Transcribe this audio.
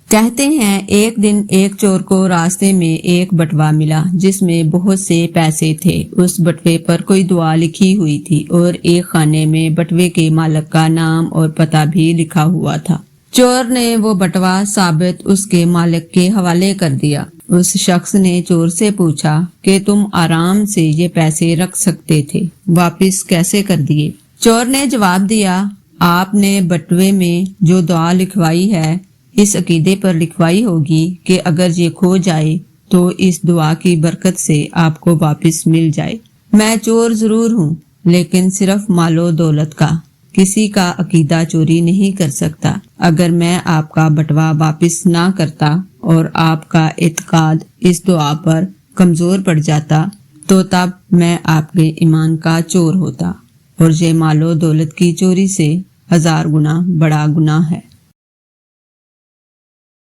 کہتے ہیں ایک دن ایک چور کو راستے میں ایک بٹوا ملا جس میں بہت سے پیسے تھے۔ اس بٹوے پر کوئی دعا لکھی ہوئی تھی اور ایک خانے میں بٹوے کے مالک کا نام اور پتہ بھی لکھا ہوا تھا۔ چور نے وہ بٹوا ثابت اس کے مالک کے حوالے کر دیا۔ اس شخص نے چور سے پوچھا کہ تم آرام سے یہ پیسے رکھ سکتے تھے، واپس کیسے کر دیے؟ چور نے جواب دیا، آپ نے بٹوے میں جو دعا لکھوائی ہے اس عقیدے پر لکھوائی ہوگی کہ اگر یہ کھو جائے تو اس دعا کی برکت سے آپ کو واپس مل جائے۔ میں چور ضرور ہوں لیکن صرف مال و دولت کا، کسی کا عقیدہ چوری نہیں کر سکتا۔ اگر میں آپ کا بٹوا واپس نہ کرتا اور آپ کا اعتقاد اس دعا پر کمزور پڑ جاتا تو تب میں آپ کے ایمان کا چور ہوتا، اور یہ مال و دولت کی چوری سے 1000 گنا بڑا گناہ ہے۔